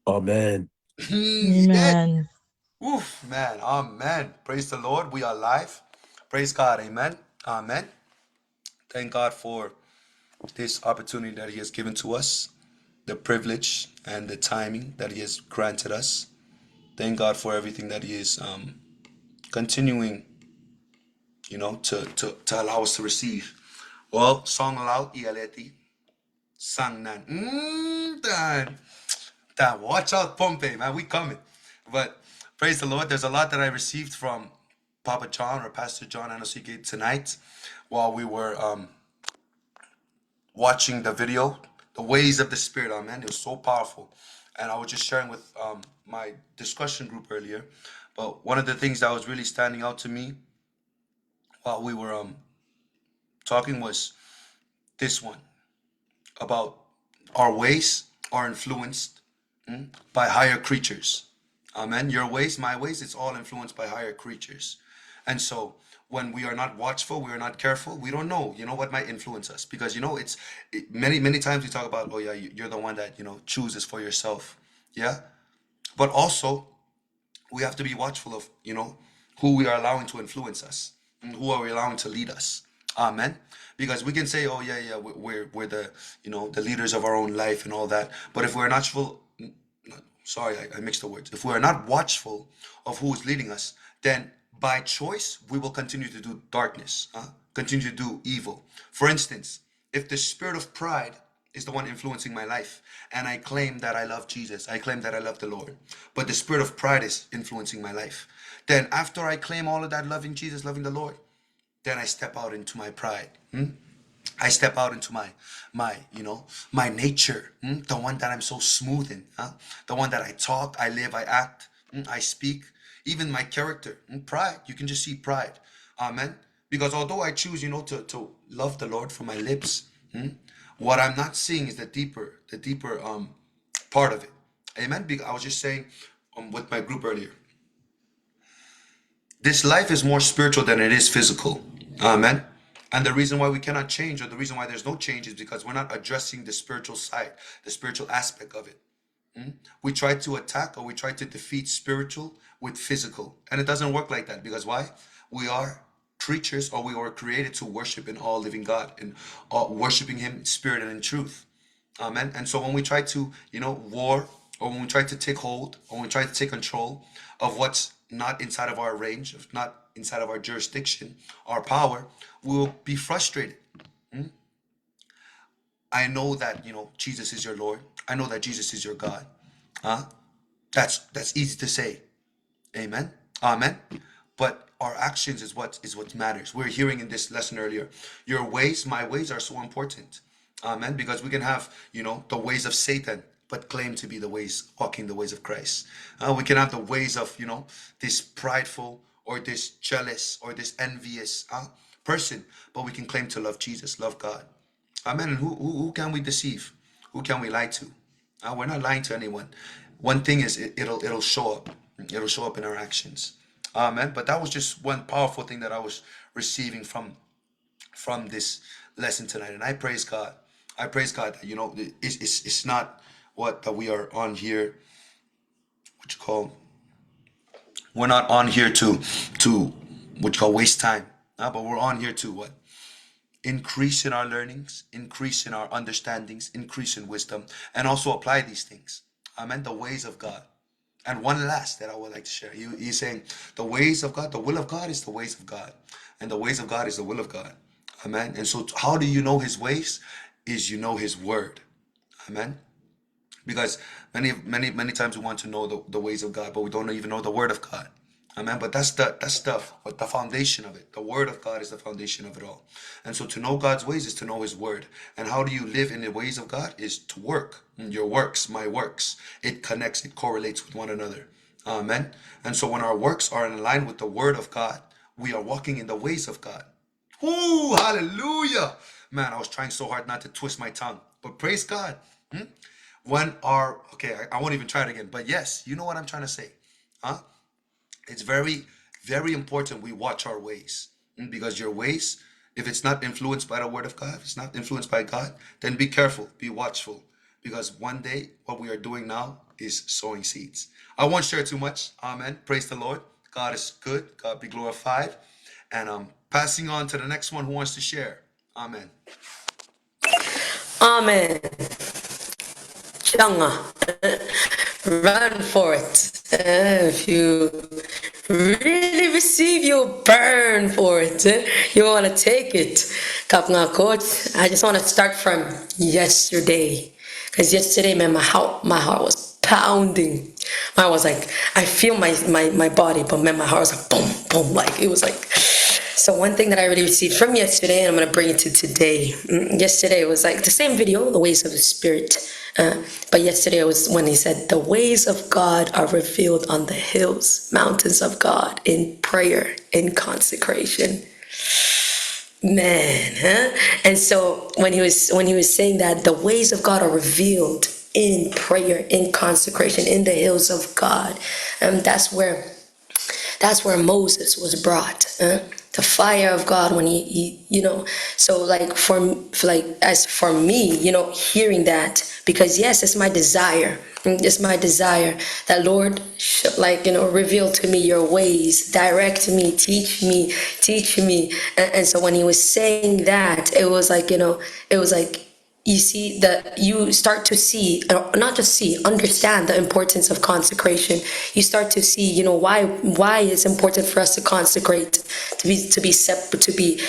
Amen. Yes. Amen. Oof, man. Amen. Praise the Lord. We are live. Praise God. Amen. Amen. Thank God for this opportunity that He has given to us, the privilege and the timing that He has granted us. Thank God for everything that He is continuing, to allow us to receive. Well, song aloud, ialeti, sang nan. Dan, watch out, Pompey, man. We coming. But praise the Lord. There's a lot that I received from Papa John or Pastor John Anosike tonight while we were watching the video, The Ways of the Spirit. Oh, man, it was so powerful. And I was just sharing with my discussion group earlier. But one of the things that was really standing out to me while we were talking was this one about our ways are influenced by higher creatures. Amen. Your ways, my ways, it's all influenced by higher creatures. And so when we are not watchful, we are not careful, we don't know, what might influence us. Because, many, many times we talk about, oh, yeah, you're the one that, chooses for yourself. Yeah. But also, we have to be watchful of, who we are allowing to influence us and who are we allowing to lead us. Amen. Because we can say, oh, yeah, yeah, we're the, the leaders of our own life and all that. But if we're not watchful, sorry, I mixed the words. If we're not watchful of who is leading us, then by choice, we will continue to do darkness, continue to do evil. For instance, if the spirit of pride is the one influencing my life, and I claim that I love Jesus, I claim that I love the Lord, but the spirit of pride is influencing my life, then after I claim all of that, loving Jesus, loving the Lord, then I step out into my pride. I step out into my nature, the one that I'm so smooth in, the one that I talk, I live, I act, I speak, even my character, pride. You can just see pride, amen. Because although I choose, to love the Lord from my lips, what I'm not seeing is the deeper part of it, amen. Because I was just saying with my group earlier, this life is more spiritual than it is physical. Amen. And the reason why we cannot change, or the reason why there's no change, is because we're not addressing the spiritual side, the spiritual aspect of it. We try to attack, or we try to defeat spiritual with physical. And it doesn't work like that. Because why? We are creatures, or we were created to worship in all living God, and worshiping Him in spirit and in truth. Amen. And so when we try to, war, or when we try to take hold, or when we try to take control of what's not inside of our range, of not inside of our jurisdiction, our power, we will be frustrated. I know that, Jesus is your Lord. I know that Jesus is your God. Huh? That's easy to say. Amen. Amen. But our actions is what matters. We're hearing in this lesson earlier. Your ways, my ways are so important. Amen. Because we can have, the ways of Satan, but claim to be the ways, walking the ways of Christ. We can have the ways of, this prideful, or this jealous, or this envious person, but we can claim to love Jesus, love God. Amen. And who can we deceive? Who can we lie to? We're not lying to anyone. One thing is, it'll show up. It'll show up in our actions. Amen. But that was just one powerful thing that I was receiving from this lesson tonight, and I praise God. I praise God that, it's not what that we are on here. What you call? We're not on here to what you call waste time. But we're on here to what? Increase in our learnings, increase in our understandings, increase in wisdom, and also apply these things. Amen. The ways of God. And one last that I would like to share. He's saying the ways of God, the will of God is the ways of God. And the ways of God is the will of God. Amen. And so how do you know His ways? Is you know His word. Amen. Because many times we want to know the ways of God, but we don't even know the word of God. Amen. But that's the foundation of it. The word of God is the foundation of it all. And so to know God's ways is to know His word. And how do you live in the ways of God? Is to work. Your works, my works. It connects, it correlates with one another. Amen. And so when our works are in line with the word of God, we are walking in the ways of God. Ooh, hallelujah. Man, I was trying so hard not to twist my tongue. But praise God. Okay, I won't even try it again. But yes, you know what I'm trying to say. Huh? It's very, very important we watch our ways. Because your ways, if it's not influenced by the word of God, if it's not influenced by God, then be careful, be watchful. because one day what we are doing now is sowing seeds. I won't share too much. Amen. Praise the Lord. God is good. God be glorified. And I'm passing on to the next one who wants to share. Amen. Amen. Changa, run for it. If you really receive, you burn for it. You want to take it. Kap nga coach, I just want to start from yesterday. Because yesterday, man, my heart was pounding. I was like, I feel my body, but man, my heart was like boom, boom. Like, it was like. So one thing that I really received from yesterday, and I'm going to bring it to today. Yesterday was like the same video, the ways of the Spirit. But yesterday was when he said, the ways of God are revealed on the hills, mountains of God, in prayer, in consecration. Man, huh? And so when he was saying that the ways of God are revealed in prayer, in consecration, in the hills of God, that's where Moses was brought. The fire of God when he so like as for me, hearing that, because yes, it's my desire. It's my desire that Lord should reveal to me your ways, direct me, teach me. And so when he was saying that, it was like, it was like, you see that you start to see, not just see, understand the importance of consecration. You start to see, why it's important for us to consecrate, to be separate, to be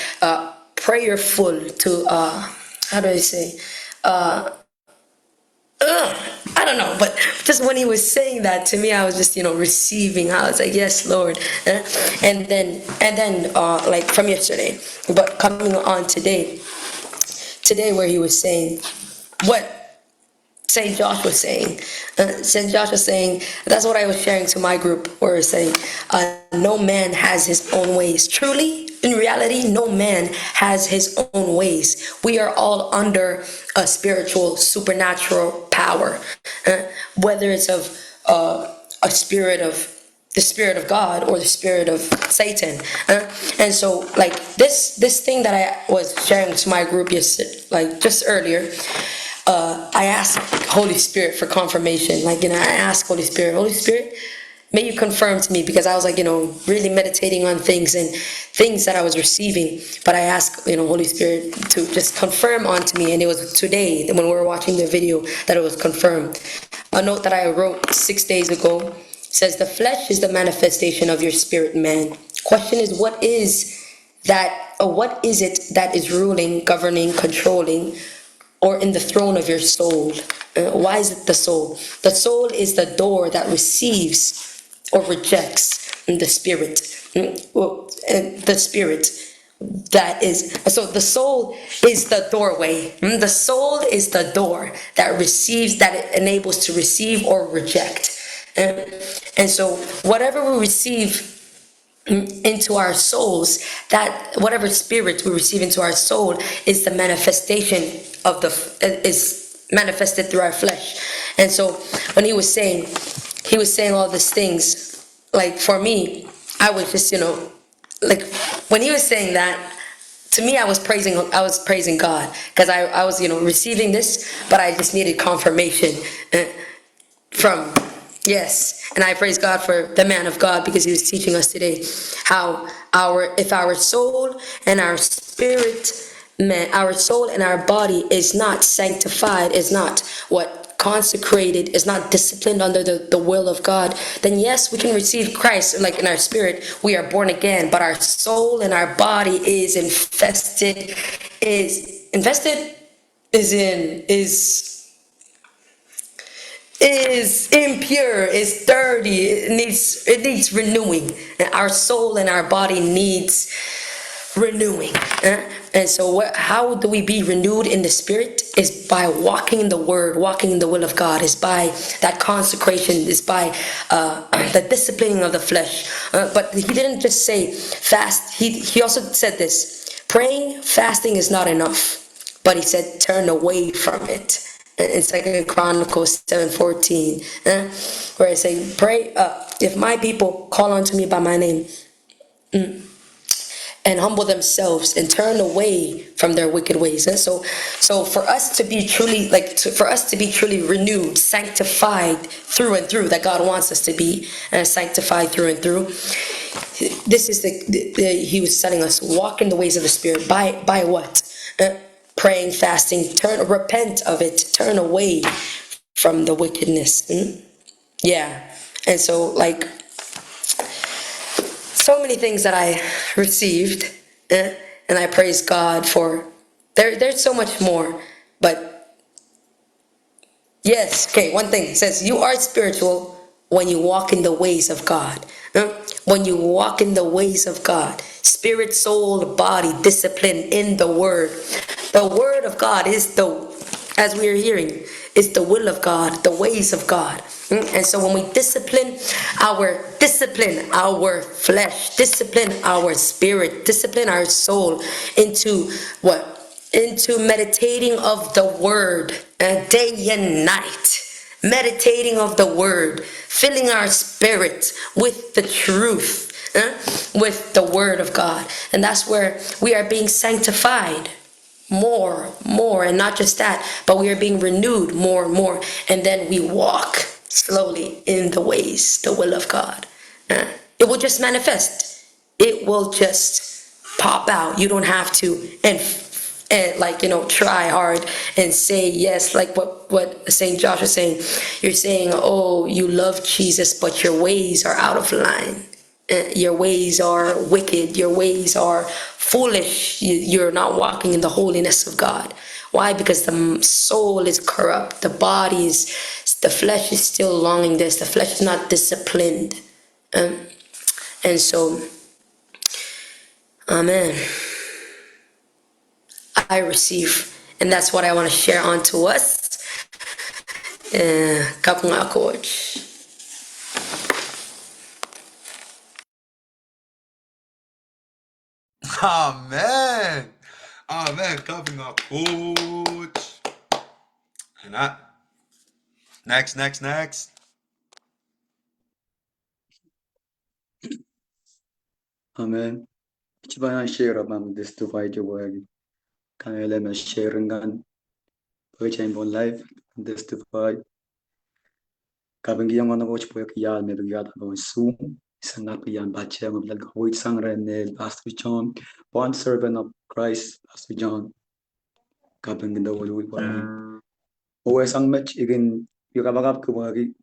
prayerful, to how do I say, I don't know, but just when he was saying that to me, I was just, receiving. I was like, yes, Lord. And then, like from yesterday, but coming on today where he was saying what St. Josh was saying. St. Josh was saying, that's what I was sharing to my group, where it's saying, no man has his own ways. Truly, in reality, no man has his own ways. We are all under a spiritual, supernatural power, whether it's of a spirit of the Spirit of God or the spirit of Satan. And so like this thing that I was sharing to my group yesterday, like just earlier, I asked Holy Spirit for confirmation. I asked Holy Spirit, may you confirm to me, because I was like, really meditating on things and things that I was receiving. But I asked, Holy Spirit to just confirm onto me. And it was today when we were watching the video that it was confirmed. A note that I wrote 6 days ago says, the flesh is the manifestation of your spirit, man. Question is, what is that, or what is it that is ruling, governing, controlling, or in the throne of your soul? Why is it the soul? The soul is the door that receives or rejects the spirit. The spirit that is, so the soul is the doorway. The soul is the door that receives, that it enables to receive or reject. And so whatever we receive into our souls, that whatever spirit we receive into our soul is the manifestation of is manifested through our flesh. And so when he was saying all these things, like for me, I was just, like when he was saying that, to me, I was praising God, because I was, receiving this, but I just needed confirmation from, yes. And I praise God for the man of God, because he was teaching us today how if our soul and our spirit, our soul and our body is not sanctified, is not consecrated, is not disciplined under the will of God, then yes, we can receive Christ, like in our spirit, we are born again, but our soul and our body is infested, is impure, is dirty, it needs renewing. And our soul and our body needs renewing. And so how do we be renewed in the spirit? Is by walking in the word, walking in the will of God, is by that consecration, is by the disciplining of the flesh. But he didn't just say fast, he also said this: praying, fasting is not enough, but he said turn away from it. In 2 Chronicles 7:14, where it says, pray, if my people call unto me by my name, and humble themselves and turn away from their wicked ways. And so for us to be truly for us to be truly renewed, sanctified through and through, that God wants us to be sanctified through and through. This is he was telling us, walk in the ways of the Spirit by what? Praying, fasting, repent of it, turn away from the wickedness. Yeah. And so so many things that I received, and I praise God for. There's so much more, but yes. Okay, one thing, it says you are spiritual when you walk in the ways of God. When you walk in the ways of God, spirit, soul, body, discipline in the Word. The Word of God is as we are hearing, is the will of God, the ways of God. And so when we discipline our flesh, discipline our spirit, discipline our soul into what? Into meditating of the Word day and night. Meditating of the Word, filling our spirit with the truth, with the Word of God. And that's where we are being sanctified more, and not just that, but we are being renewed more and more, and then we walk slowly in the ways, the will of God. It will just manifest. It will just pop out. You don't have to try hard and say yes, like what Saint Josh was saying. You're saying, oh, you love Jesus, but your ways are out of line. Your ways are wicked. Your ways are foolish. You're not walking in the holiness of God. Why? Because the soul is corrupt. The flesh is still longing this. The flesh is not disciplined. And so, amen. I receive. And that's what I want to share on to us. Kapag nga, coach. Amen. Amen. Coming up, coach. And next. Amen. Hiç bana share testify to word. Can I let me share ngan which I'm on live testify. Kabang yang mana coach po kiyan me bigat on Zoom. Sangat piyan bache ang vlog hoit sang renel Pastor John, one servant of Christ, Pastor John. Kabang ginda wulu pa. O sang match again yung kabagap ko wagi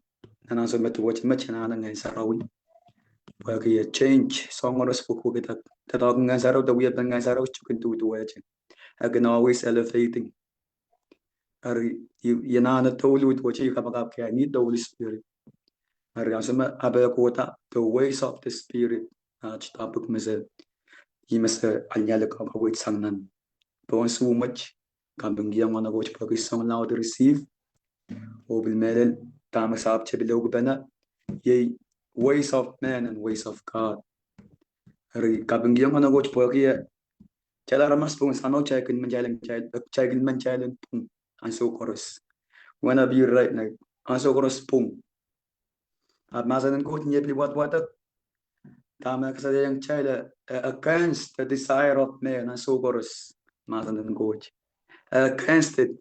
nanang sa met watch match na nang sa rawi. Wagi change song oras po ko kita tatawag nga sa raw the weird nga sa raw chukin to watch. I can always elevating. Yanana told you what you have up here. I need the Holy Spirit. The ways of the Spirit. Tapos masa, must anyala ka wait sangnan. Don't so much. Kambing yang mana coach pag song now to receive. O bil melel tama sa apche bilog bana. Ye ways of man and ways of God. Kambing yang mana coach pag ya. Chala ramas pung sano chaikin manjalan pung. And so chorus. Wanna be right now. And so chorus pung. At masanan ko niya what tama kasi yung child against the desire of man and so chorus. Masanan ko against it.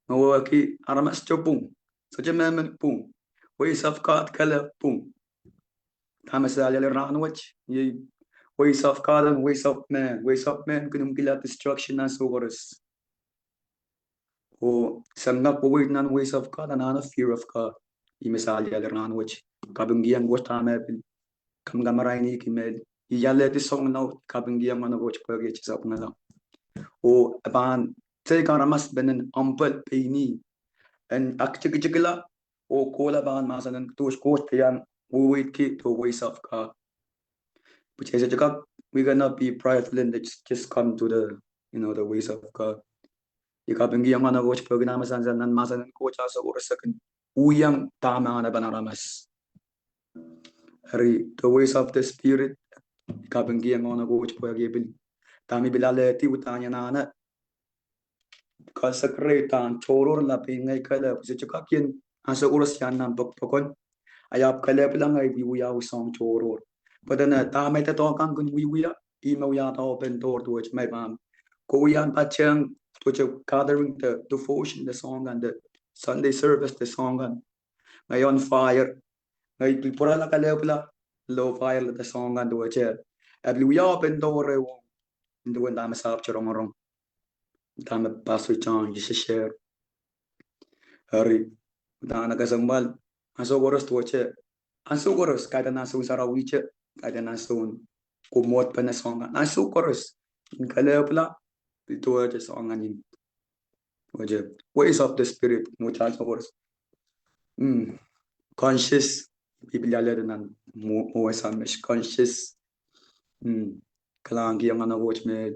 Mawaki aramas pung. So jaman pung. Ways of God kala pung. Tama sa ran watch. Ways of God and ways of man. Ways of man kunum kila destruction and so chorus. O sangap wait nan ways of God and an fear of God. Imisali ran which kabungiang what time kam gamaray kimel iyale ti song now kabungiang mana watch pag up na lang. O aban say karamas benen ampel peini and akchigla o kola ban masanan tush coach yan wait ki to ways of God. Which is we're gonna be prideful and just come to the the ways of God. Ikabingi ang mana watch pag namasan nan masanan coach sa orasakan uyang tama na banaramas. The ways of the Spirit, kabingi ang mana coach pag ibil. Tami bilale ti utanya na consecrate ang choror la pingay kala sa chakakin asa oras yan ng pagpakon. Ayap kala lang ay wiwiya usang choror. Pada na tama ito kang kun wiwiya email yan open door to which my mom. Ko yan pachang to gathering the devotion, the song and the Sunday service, the song and ngayon fire. Ngay pura la kalebla low fire the song and the which abli we open door in the wind I'm a sap chorong dama pastor John you share hari dana kasambal aso goros to which aso goros kada na so sarawiche kada na so kumot pa na song aso goros in kalebla to which song and which ways of the spirit no chance of goros conscious biblia nan mo samish conscious kalangi yang ana watch me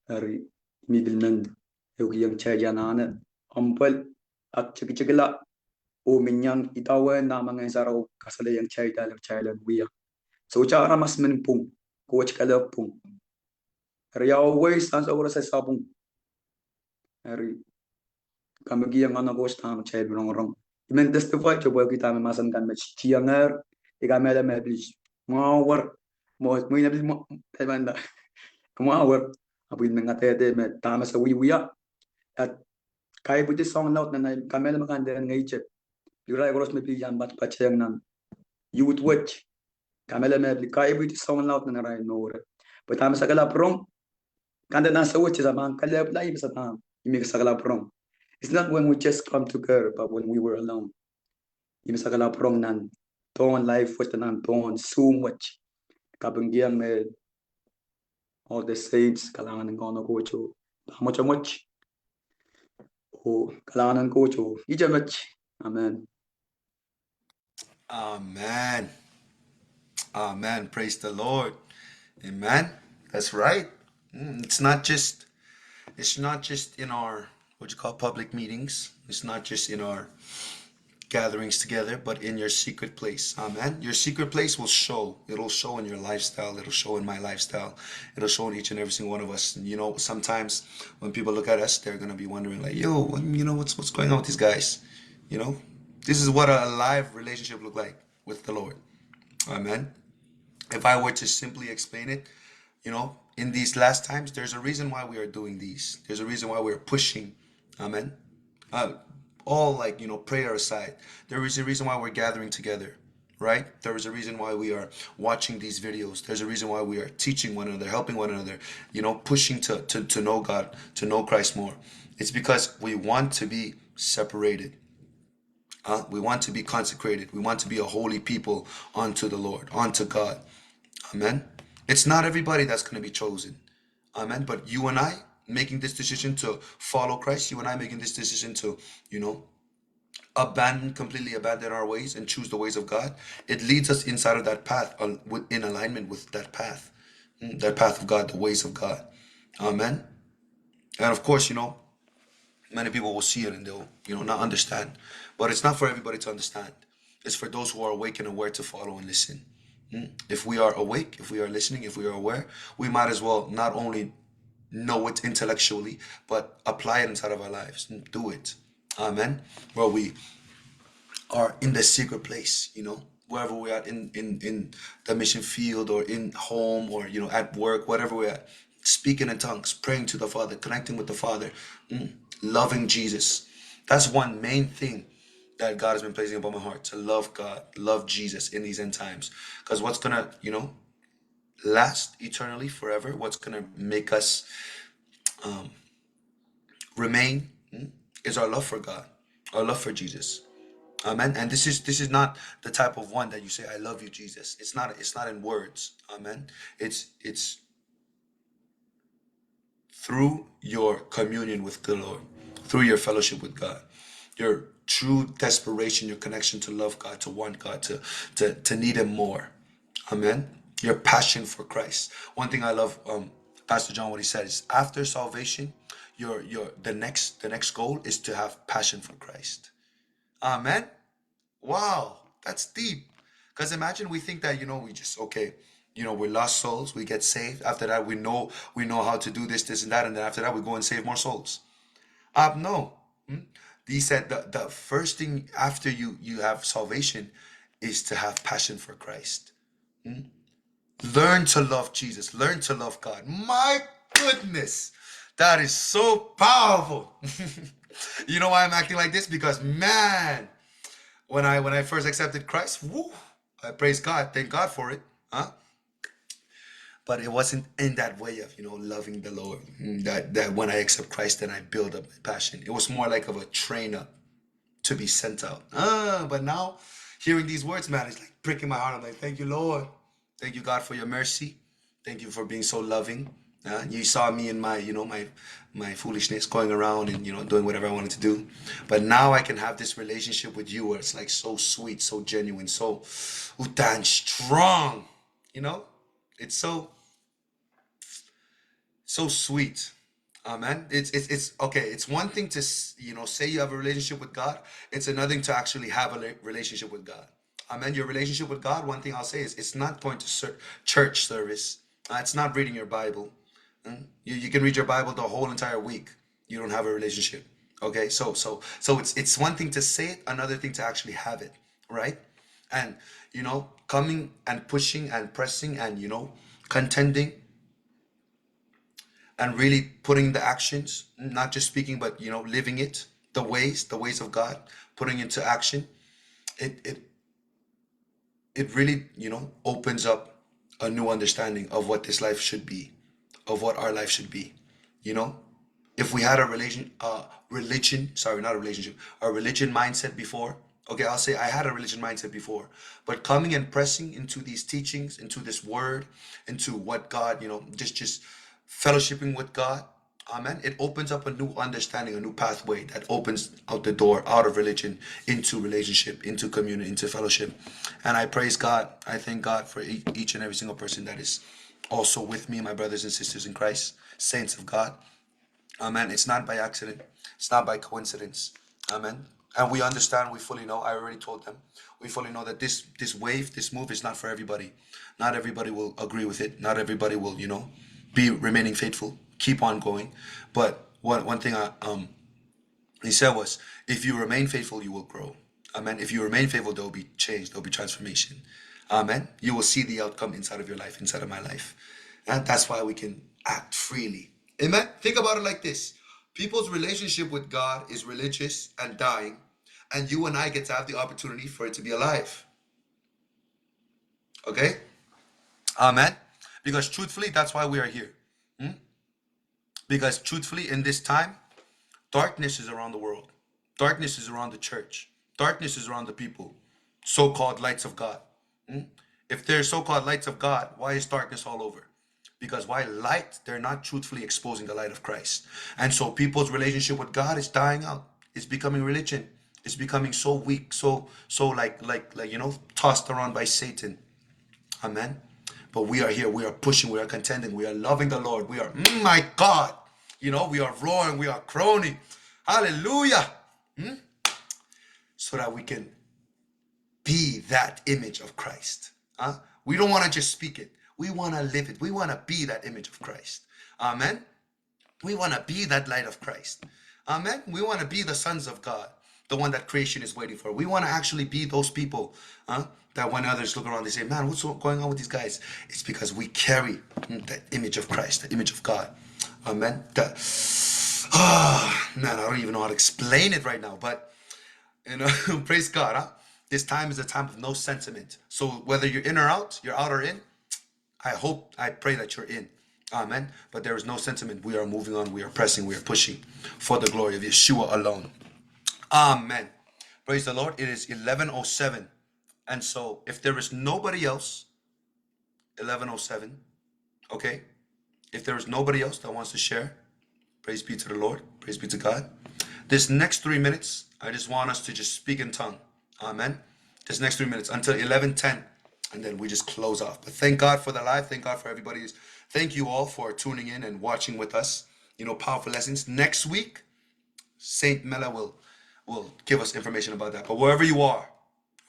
hari mibilnan yung chayanana ampal at chikla o minyang itawa na mga saraw kasala yang chaylan wiya so chara mas menpung coach kalapung hari always sans ora sa sabung hari kamagi yang ana watch tam chay rong men testify coba kita memasan kan match tiangar ikamela meblis mawar mo nabil mo banda mawar abin mga tete me tama sa wiya at kaya buti song laut na kamela makanda ngayon Lirai goros me pilihan bat pacheng nan youth watch kamela me kaya buti song laut na rai nore but tama sa kala prong kanda na sa watch sa bang kala play sa tam imi sa kala prong it's not when we just come together but when we were alone imi sa kala prong nan ton life watch nan ton so much kabanggiang me all the saints kalangan ng kono ko cho much o kalangan ko cho ija much amen. Amen. Amen. Praise the Lord. Amen. That's right. It's not just in our what you call public meetings. It's not just in our gatherings together, but in your secret place. Amen. Your secret place will show. It'll show in your lifestyle. It'll show in my lifestyle. It'll show in each and every single one of us. And, sometimes when people look at us, they're gonna be wondering like, yo, what's going on with these guys? This is what a live relationship look like with the Lord. Amen. If I were to simply explain it, in these last times, there's a reason why we are doing these. There's a reason why we're pushing. Amen. All prayer aside, there is a reason why we're gathering together, right? There is a reason why we are watching these videos. There's a reason why we are teaching one another, helping one another, pushing to know God, to know Christ more. It's because we want to be separated. We want to be consecrated. We want to be a holy people unto the Lord, unto God. Amen. It's not everybody that's going to be chosen. Amen. But you and I making this decision to follow Christ, you and I making this decision to, completely abandon our ways and choose the ways of God, it leads us inside of that path, in alignment with that path of God, the ways of God. Amen. And of course, many people will see it and they'll, not understand. But it's not for everybody to understand. It's for those who are awake and aware to follow and listen. If we are awake, if we are listening, if we are aware, we might as well not only know it intellectually, but apply it inside of our lives and do it. Amen. Where we are in the secret place, wherever we're at in the mission field or in home or, at work, whatever we're at, speaking in tongues, praying to the Father, connecting with the Father, loving Jesus. That's one main thing that God has been placing upon my heart, to love God, love Jesus in these end times. Because what's gonna, last eternally forever, what's gonna make us remain is our love for God, our love for Jesus. Amen. And this is not the type of one that you say, I love you, Jesus. It's not in words. Amen. It's through your communion with the Lord, through your fellowship with God, your true desperation, your connection to love God, to want God, to need Him more. Amen. Your passion for Christ. One thing I love, Pastor John, what he said is, after salvation, the next goal is to have passion for Christ. Amen. Wow, that's deep. Because imagine we think that, we just, we're lost souls, we get saved. After that, we know how to do this, and that, and then after that, we go and save more souls. No. He said the first thing after you have salvation is to have passion for Christ. Learn to love Jesus. Learn to love God. My goodness, that is so powerful. You know why I'm acting like this? Because man, when I first accepted Christ, woo, I praise God, thank God for it, huh? But it wasn't in that way of loving the Lord. That when I accept Christ, then I build up my passion. It was more like of a train up to be sent out. But now, hearing these words, man, it's like pricking my heart. I'm like, thank you, Lord. Thank you, God, for your mercy. Thank you for being so loving. You saw me in my, my foolishness, going around and doing whatever I wanted to do. But now I can have this relationship with you where it's like so sweet, so genuine, so utan strong. You know, it's so sweet. Amen. It's okay. It's one thing to say you have a relationship with God. It's another thing to actually have a relationship with God. Amen. Your relationship with God. One thing I'll say is it's not going to church service. It's not reading your Bible. You can read your Bible the whole entire week. You don't have a relationship. Okay. So it's one thing to say it, another thing to actually have it. Right. And coming and pushing and pressing and contending and really putting the actions, not just speaking, but living it, the ways of God, putting into action. It really opens up a new understanding of what this life should be, of what our life should be. You know, if we had a not a relationship, a religion mindset before. Okay, I'll say I had a religion mindset before, but coming and pressing into these teachings, into this word, into what God, just fellowshipping with God, amen. It opens up a new understanding, a new pathway that opens out the door out of religion into relationship, into community, into fellowship. And I praise God. I thank God for each and every single person that is also with me, my brothers and sisters in Christ, saints of God. Amen. It's not by accident. It's not by coincidence. Amen. And we understand, we fully know, I already told them, we fully know that this wave, this move is not for everybody. Not everybody will agree with it. Not everybody will, be remaining faithful, keep on going. But one thing he said was, if you remain faithful, you will grow. Amen. If you remain faithful, there will be change, there will be transformation. Amen. You will see the outcome inside of your life, inside of my life. And that's why we can act freely. Amen. Think about it like this. People's relationship with God is religious and dying, and you and I get to have the opportunity for it to be alive. Okay? Amen. Because truthfully, that's why we are here. Because truthfully, in this time, darkness is around the world. Darkness is around the church. Darkness is around the people. So-called lights of God. If they're so-called lights of God, why is darkness all over? Because why light? They're not truthfully exposing the light of Christ. And so people's relationship with God is dying out. It's becoming religion. It's becoming so weak, so like tossed around by Satan. Amen. But we are here. We are pushing. We are contending. We are loving the Lord. We are, my God. We are roaring. We are groaning. Hallelujah. So that we can be that image of Christ. We don't want to just speak it. We want to live it. We want to be that image of Christ. Amen. We want to be that light of Christ. Amen. We want to be the sons of God, the one that creation is waiting for. We want to actually be those people that when others look around, they say, man, what's going on with these guys? It's because we carry that image of Christ, the image of God. Amen. Man, I don't even know how to explain it right now, but praise God. This time is a time of no sentiment. So whether you're in or out, you're out or in, I pray that you're in. Amen. But there is no sentiment. We are moving on. We are pressing. We are pushing for the glory of Yeshua alone. Amen. Praise the Lord. It is 11:07. And so if there is nobody else, 11:07, okay? If there is nobody else that wants to share, praise be to the Lord. Praise be to God. This next 3 minutes, I just want us to just speak in tongue. Amen. This next 3 minutes until 11:10. And then we just close off. But thank God for the live. Thank God for everybody's. Thank you all for tuning in and watching with us. Powerful lessons. Next week, Saint Mela will give us information about that. But wherever you are,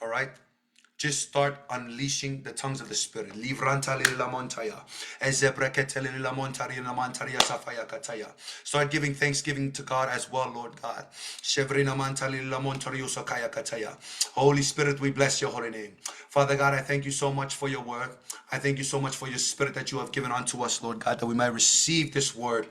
all right, just start unleashing the tongues of the Spirit. Livranta lila montaya, ezebrekete lila montari la mantaria safaya kataya. Start giving thanksgiving to God as well, Lord God. Shevrina mantali lila montario sakaya kataya. Holy Spirit, we bless your holy name. Father God, I thank you so much for your word. I thank you so much for your Spirit that you have given unto us, Lord God, that we might receive this word.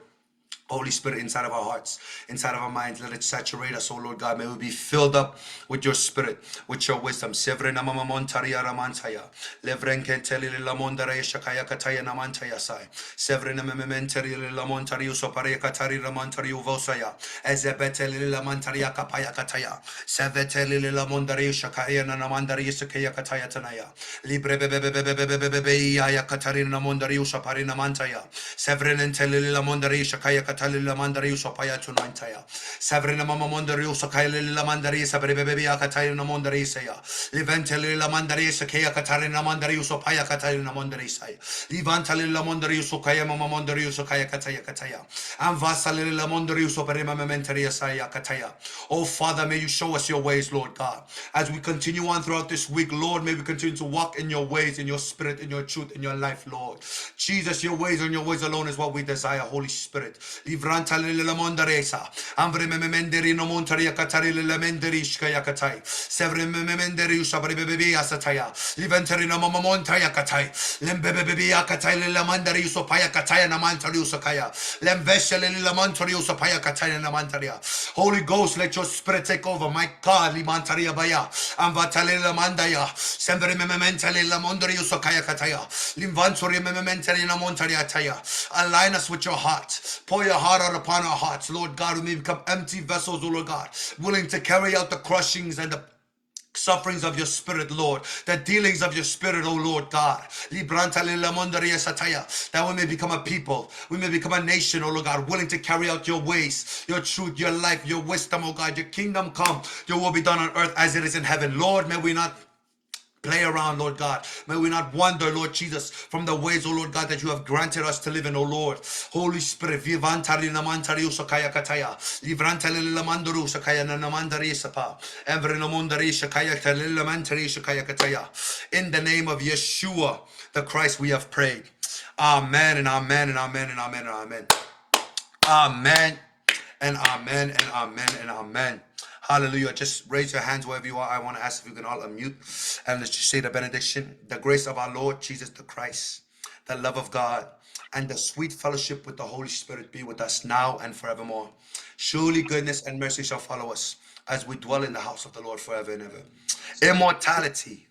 Holy Spirit, inside of our hearts, inside of our minds, let it saturate us, oh Lord God. May we be filled up with your Spirit, with your wisdom. Sevre namama montaria ramantaya. Levrenkenteli la mondare shakaya kataya namantaya sai. Sevre namamenteri la montario sopare katari ramantario vosaya. Ezebeteli la mantaria kapaya kataya. Seveteli la mondare shakaya namandari sakaya kataya tanaya. Libre bebebebebebebebe ya katari namondario sopare namantaya. Sevrenenteli la mondare shakaya katalila mandari usopaya tunantaya. Savrina mama mondari usakaila mandari sabrebebi akatayina mondari saya. Liventeli la mandari sakaya katarina mandari usopaya katalina mondari saya. Livantali la mondari usokaya mama mondari usokaya kataya kataya. And vasali la mondari usoperima mementeria saya kataya. Oh Father, may you show us your ways, Lord God. As we continue on throughout this week, Lord, may we continue to walk in your ways, in your spirit, in your truth, in your life, Lord. Jesus, your ways and your ways alone is what we desire, Holy Spirit. Livranta la mondaresa. Ambre memenderi no montaria katari la menderishka yakatai. Sevre memenderi usabri bebi asataya. Liventeri no montaya katai. Lembebebi akatai la mandari usopaya kataya na mantari usakaya. Lembeshele la mantari usopaya kataya na mantaria. Holy Ghost, let your spirit take over. My God, limantaria baya. Amvatale la mandaya. Sembre mementale la mondari usokaya kataya. Limvantori mementari na montaria taya. Align us with your heart. Pour your heart out upon our hearts, Lord God. We may become empty vessels, oh Lord God, willing to carry out the crushings and the sufferings of your spirit, Lord, the dealings of your spirit, oh Lord God. That we may become a people, we may become a nation, oh Lord God, willing to carry out your ways, your truth, your life, your wisdom, oh God. Your kingdom come, your will be done on earth as it is in heaven. Lord, may we not play around, Lord God. May we not wander, Lord Jesus, from the ways, oh Lord God, that you have granted us to live in, oh Lord. Holy Spirit, vivantari namantari usakaya kataya, livrantali lamanduru sakaya namandari sapa, evre namondari shakaya talimantari shakaya kataya. In the name of Yeshua, the Christ, we have prayed. Amen and amen and amen and amen and amen. Amen and amen and amen and amen. Hallelujah. Just raise your hands wherever you are. I want to ask if you can all unmute and let's just say the benediction. The grace of our Lord Jesus the Christ, the love of God, and the sweet fellowship with the Holy Spirit be with us now and forevermore. Surely goodness and mercy shall follow us as we dwell in the house of the Lord forever and ever. Immortality.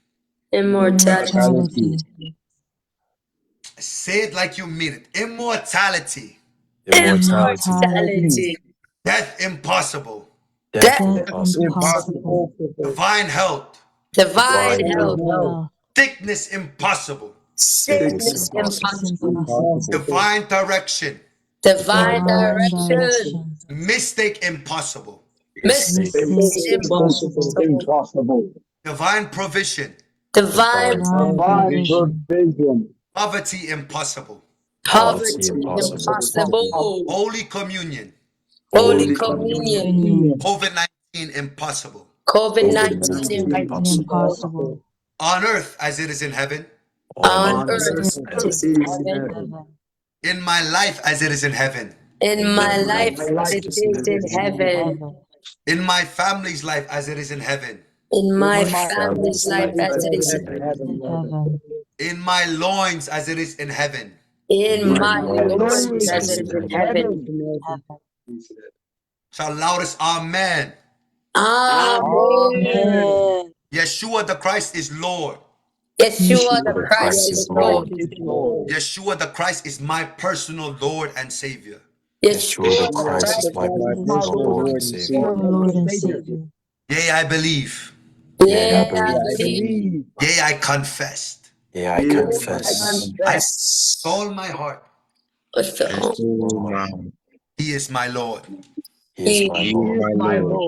Immortality. Say it like you mean it. Immortality. Immortality. Death impossible. Death Impossible. Divine health. Divine Divine health. health. Sickness impossible. Sickness impossible. Impossible. Divine direction. Divine Divine direction. direction. Mistake impossible. Mistake Mistake impossible. impossible. Divine provision. Divine Divine provision. provision. Poverty impossible. Poverty Impossible. impossible. Holy communion. Holy Holy communion. Communion. COVID-19 impossible. COVID-19 Impossible. On earth as it is in heaven. on on earth earth as it as is it in is in heaven. heaven. In my life as it is in heaven. In my In my life as life it is in heaven. In my family's life as it is in heaven. In in my my family's life life as as it it is is in in heaven. heaven. In my loins as it is in heaven. In In my my loins loins as it is in heaven. Shout loudest, Amen. Amen. Yeshua the Christ is Lord. Yeshua the Christ is Lord. Yeshua the Christ is my personal Lord and Savior. Yeshua the Christ is My Lord and Savior. Yea, I believe. Yeah, I believe. Yea, I confessed. I I confess with all my heart. with all. He is my Lord. He My Lord. is my Lord.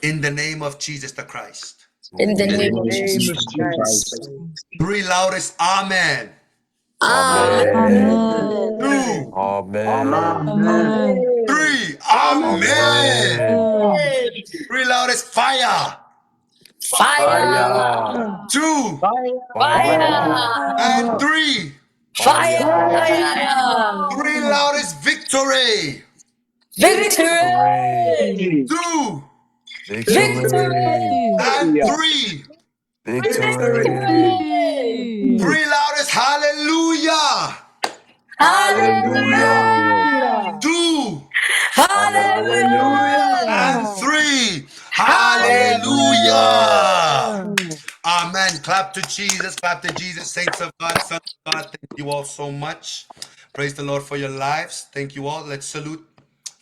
In the name of Jesus the Christ. In the In name of the name Jesus of Christ. Jesus. Three loudest, Amen. Amen. Two, Amen. three, Amen. Amen. Three loudest, fire. Fire! 2, Fire! and 3. Fire! 3 loudest victory. Victory! 2 Victory! and 3. Victory! 3 loudest hallelujah. Hallelujah! 2 Hallelujah! and 3. Hallelujah. Amen. Clap to Jesus. Clap to Jesus. Saints of God, sons of God. Thank you all so much. Praise the Lord for your lives. Thank you all. Let's salute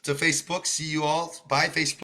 to Facebook. See you all. Bye, Facebook.